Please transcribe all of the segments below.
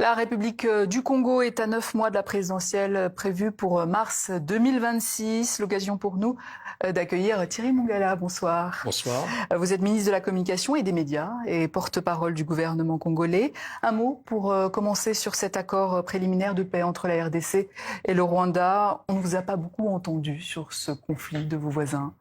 La République du Congo est à 9 mois de la présidentielle prévue pour mars 2026. L'occasion pour nous d'accueillir Thierry Mongala. Bonsoir. Bonsoir. Vous êtes ministre de la Communication et des Médias et porte-parole du gouvernement congolais. Un mot pour commencer sur cet accord préliminaire de paix entre la RDC et le Rwanda. On ne vous a pas beaucoup entendu sur ce conflit de vos voisins.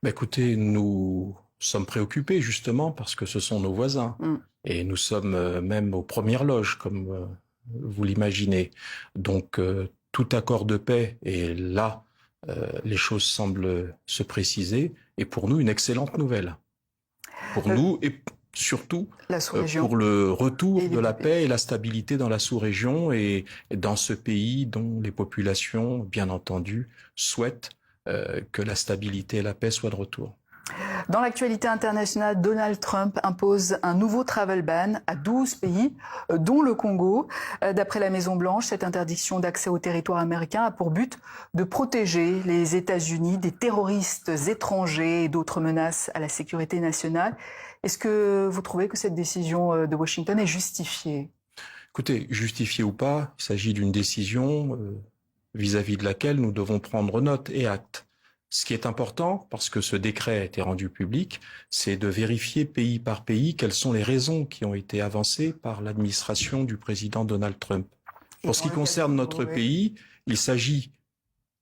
Écoutez, nous sommes préoccupés justement parce que ce sont nos voisins. Et nous sommes même aux premières loges, comme vous l'imaginez. Donc, tout accord de paix, et là, les choses semblent se préciser, est pour nous une excellente nouvelle. Pour nous et surtout pour le retour de la paix et la stabilité dans la sous-région et dans ce pays dont les populations, bien entendu, souhaitent que la stabilité et la paix soient de retour. Dans l'actualité internationale, Donald Trump impose un nouveau travel ban à 12 pays, dont le Congo. D'après la Maison-Blanche, cette interdiction d'accès au territoire américain a pour but de protéger les États-Unis des terroristes étrangers et d'autres menaces à la sécurité nationale. Est-ce que vous trouvez que cette décision de Washington est justifiée? Écoutez, justifiée ou pas, il s'agit d'une décision vis-à-vis de laquelle nous devons prendre note et acte. Ce qui est important, parce que ce décret a été rendu public, c'est de vérifier pays par pays quelles sont les raisons qui ont été avancées par l'administration du président Donald Trump. Pour ce qui concerne notre pays, il s'agit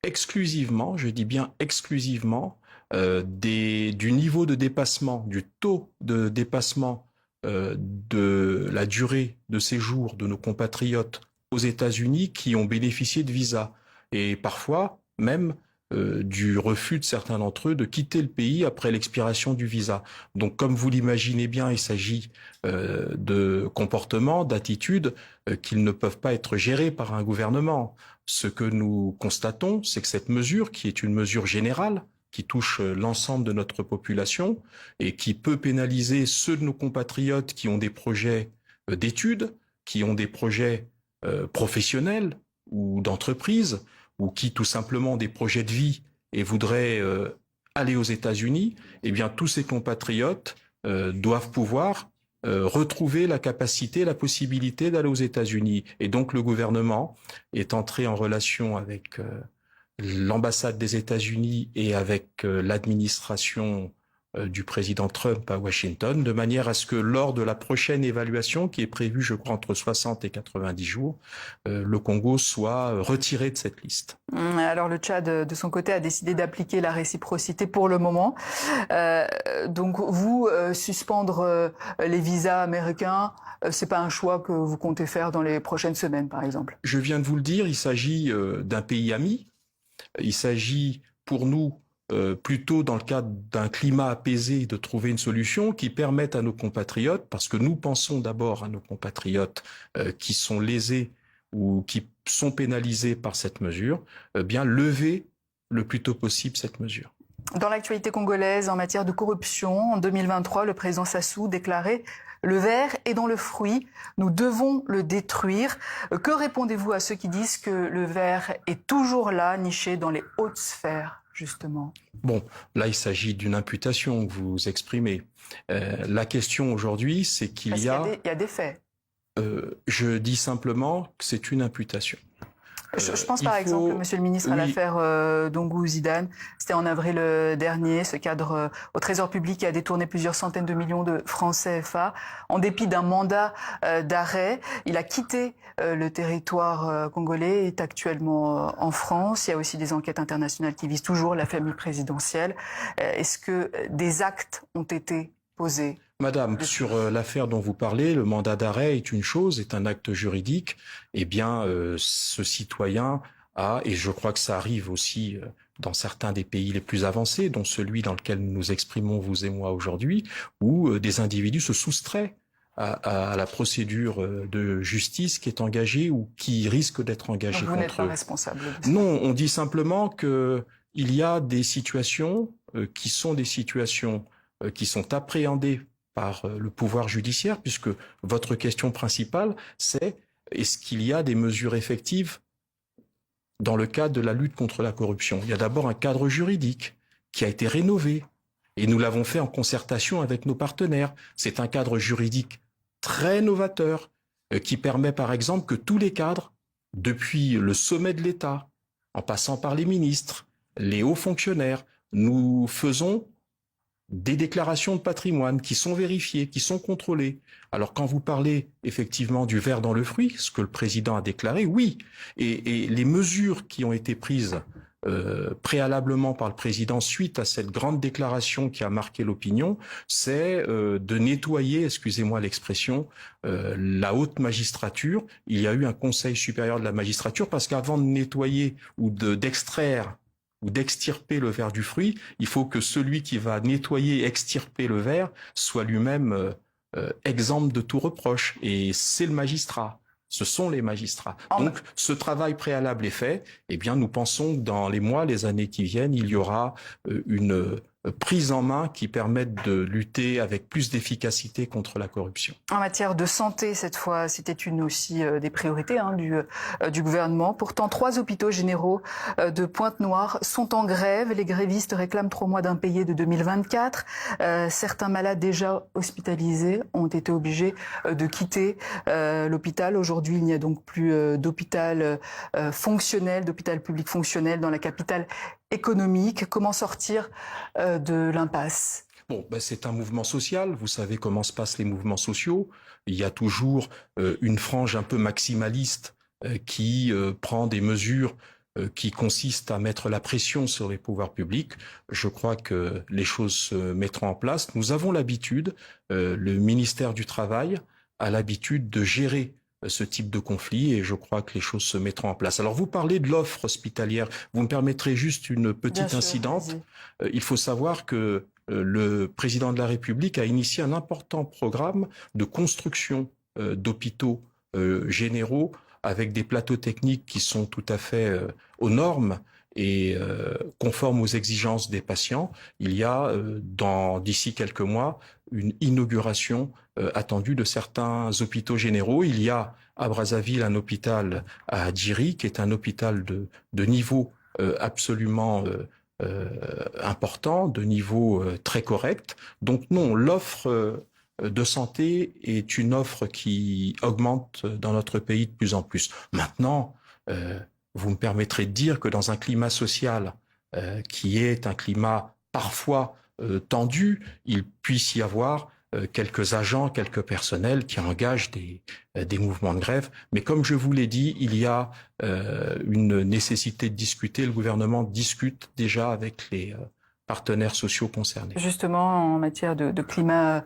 exclusivement, je dis bien exclusivement, du niveau de dépassement, du taux de dépassement de la durée de séjour de nos compatriotes aux États-Unis qui ont bénéficié de visas. Et parfois, même du refus de certains d'entre eux de quitter le pays après l'expiration du visa. Donc, comme vous l'imaginez bien, il s'agit de comportements, d'attitudes qu'ils ne peuvent pas être gérés par un gouvernement. Ce que nous constatons, c'est que cette mesure, qui est une mesure générale, qui touche l'ensemble de notre population et qui peut pénaliser ceux de nos compatriotes qui ont des projets d'études, qui ont des projets professionnels ou d'entreprise, ou qui tout simplement ont des projets de vie et voudraient aller aux États-Unis, eh bien tous ces compatriotes doivent pouvoir retrouver la capacité, la possibilité d'aller aux États-Unis. Et donc le gouvernement est entré en relation avec l'ambassade des États-Unis et avec l'administration du président Trump à Washington, de manière à ce que lors de la prochaine évaluation, qui est prévue, je crois, entre 60 et 90 jours, le Congo soit retiré de cette liste. Alors le Tchad, de son côté, a décidé d'appliquer la réciprocité pour le moment. Donc vous, suspendre les visas américains, c'est pas un choix que vous comptez faire dans les prochaines semaines, par exemple? Je viens de vous le dire, il s'agit d'un pays ami. Il s'agit pour nous plutôt dans le cadre d'un climat apaisé de trouver une solution qui permette à nos compatriotes, parce que nous pensons d'abord à nos compatriotes qui sont lésés ou qui sont pénalisés par cette mesure, bien lever le plus tôt possible cette mesure. Dans l'actualité congolaise, en matière de corruption, en 2023, le président Sassou déclarait « Le verre est dans le fruit, nous devons le détruire ». Que répondez-vous à ceux qui disent que le verre est toujours là, niché dans les hautes sphères, justement? Bon, là, il s'agit d'une imputation que vous exprimez. La question aujourd'hui, c'est qu'il y a... Il y a des faits. Je dis simplement que c'est une imputation. Je pense par exemple, Monsieur le ministre, à l'affaire Dongou Zidane. C'était en avril dernier. Ce cadre au Trésor public a détourné plusieurs centaines de millions de francs CFA. En dépit d'un mandat d'arrêt, il a quitté le territoire congolais et est actuellement en France. Il y a aussi des enquêtes internationales qui visent toujours la famille présidentielle. Est-ce que des actes ont été posés? Madame, sur l'affaire dont vous parlez, le mandat d'arrêt est une chose, est un acte juridique. Eh bien, ce citoyen a, et je crois que ça arrive aussi dans certains des pays les plus avancés, dont celui dans lequel nous nous exprimons, vous et moi, aujourd'hui, où des individus se soustraient à la procédure de justice qui est engagée ou qui risque d'être engagée contre eux. Vous n'êtes pas responsable de ça. Non, on dit simplement que il y a des situations qui sont des situations qui sont appréhendées par le pouvoir judiciaire, puisque votre question principale, c'est est-ce qu'il y a des mesures effectives dans le cadre de la lutte contre la corruption? Il y a d'abord un cadre juridique qui a été rénové, et nous l'avons fait en concertation avec nos partenaires. C'est un cadre juridique très novateur, qui permet par exemple que tous les cadres, depuis le sommet de l'État, en passant par les ministres, les hauts fonctionnaires, nous faisons des déclarations de patrimoine qui sont vérifiées, qui sont contrôlées. Alors quand vous parlez effectivement du ver dans le fruit, ce que le président a déclaré, oui. Et les mesures qui ont été prises préalablement par le président suite à cette grande déclaration qui a marqué l'opinion, c'est de nettoyer, excusez-moi l'expression, la haute magistrature. Il y a eu un conseil supérieur de la magistrature parce qu'avant de nettoyer ou d'extraire ou d'extirper le ver du fruit, il faut que celui qui va nettoyer, extirper le ver, soit lui-même exempt de tout reproche. Et c'est le magistrat. Ce sont les magistrats. Donc, ce travail préalable est fait. Eh bien, nous pensons que dans les mois, les années qui viennent, il y aura une prise en main qui permette de lutter avec plus d'efficacité contre la corruption. En matière de santé, cette fois, c'était une aussi des priorités du gouvernement. Pourtant, 3 hôpitaux généraux de Pointe-Noire sont en grève. Les grévistes réclament 3 mois d'impayés de 2024. Certains malades déjà hospitalisés ont été obligés de quitter l'hôpital. Aujourd'hui, il n'y a donc plus d'hôpital fonctionnel, d'hôpital public fonctionnel dans la capitale économique. Comment sortir de l'impasse? Bon, ben c'est un mouvement social. Vous savez comment se passent les mouvements sociaux. Il y a toujours une frange un peu maximaliste qui prend des mesures qui consistent à mettre la pression sur les pouvoirs publics. Je crois que les choses se mettront en place. Nous avons l'habitude, le ministère du Travail a l'habitude de gérer ce type de conflit et je crois que les choses se mettront en place. Alors vous parlez de l'offre hospitalière. Vous me permettrez juste une petite incidente. Il faut savoir que le président de la République a initié un important programme de construction d'hôpitaux généraux avec des plateaux techniques qui sont tout à fait aux normes et conformes aux exigences des patients. Il y a d'ici quelques mois une inauguration attendue de certains hôpitaux généraux. Il y a à Brazzaville un hôpital à Hadjiri qui est un hôpital de niveau absolument important, de niveau très correct. Donc non, l'offre de santé est une offre qui augmente dans notre pays de plus en plus. Maintenant, vous me permettrez de dire que dans un climat social qui est un climat parfois tendu, il puisse y avoir quelques agents, quelques personnels qui engagent des mouvements de grève. Mais comme je vous l'ai dit, il y a une nécessité de discuter. Le gouvernement discute déjà avec les partenaires sociaux concernés. Justement, en matière de climat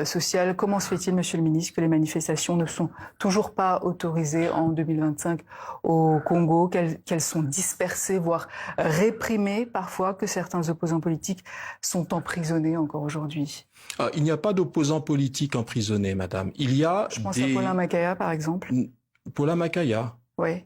social, comment se fait-il, Monsieur le ministre, que les manifestations ne sont toujours pas autorisées en 2025 au Congo, qu'elles sont dispersées, voire réprimées parfois, que certains opposants politiques sont emprisonnés encore aujourd'hui? Il n'y a pas d'opposants politiques emprisonnés, madame. Il y a Je pense à Paulin Makaya, par exemple. Paulin Makaya? Oui.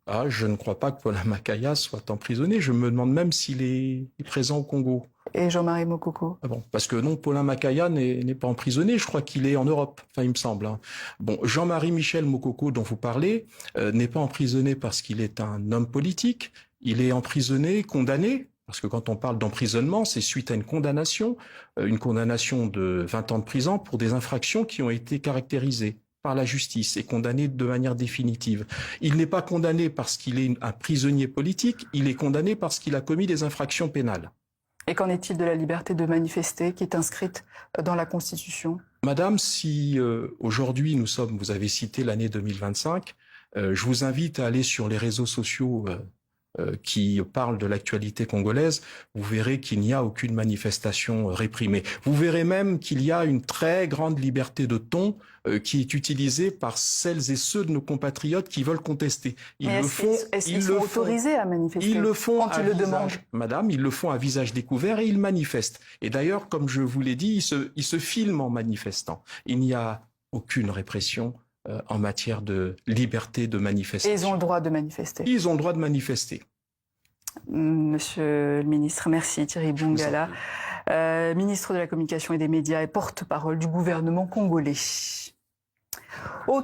Ah, je ne crois pas que Paulin Makaya soit emprisonné. Je me demande même s'il est présent au Congo. Et Jean-Marie Mokoko? Ah bon, parce que non, Paulin Makaya n'est pas emprisonné. Je crois qu'il est en Europe. Enfin, il me semble. Hein. Bon, Jean-Marie Michel Mokoko, dont vous parlez, n'est pas emprisonné parce qu'il est un homme politique. Il est emprisonné, condamné. Parce que quand on parle d'emprisonnement, c'est suite à une condamnation de 20 ans de prison pour des infractions qui ont été caractérisées par la justice et condamné de manière définitive. Il n'est pas condamné parce qu'il est un prisonnier politique, il est condamné parce qu'il a commis des infractions pénales. Et qu'en est-il de la liberté de manifester qui est inscrite dans la Constitution? Madame, si aujourd'hui vous avez cité l'année 2025, je vous invite à aller sur les réseaux sociaux qui parlent de l'actualité congolaise, vous verrez qu'il n'y a aucune manifestation réprimée. Vous verrez même qu'il y a une très grande liberté de ton qui est utilisée par celles et ceux de nos compatriotes qui veulent contester. Est-ce qu'ils sont autorisés à manifester? Ils le font quand ils le demandent. Madame, ils le font à visage découvert et ils manifestent. Et d'ailleurs, comme je vous l'ai dit, ils se filment en manifestant. Il n'y a aucune répression en matière de liberté de manifestation. Et ils ont le droit de manifester. Ils ont le droit de manifester. Monsieur le ministre, merci Thierry Bongala, ministre de la Communication et des Médias et porte-parole du gouvernement congolais. Autre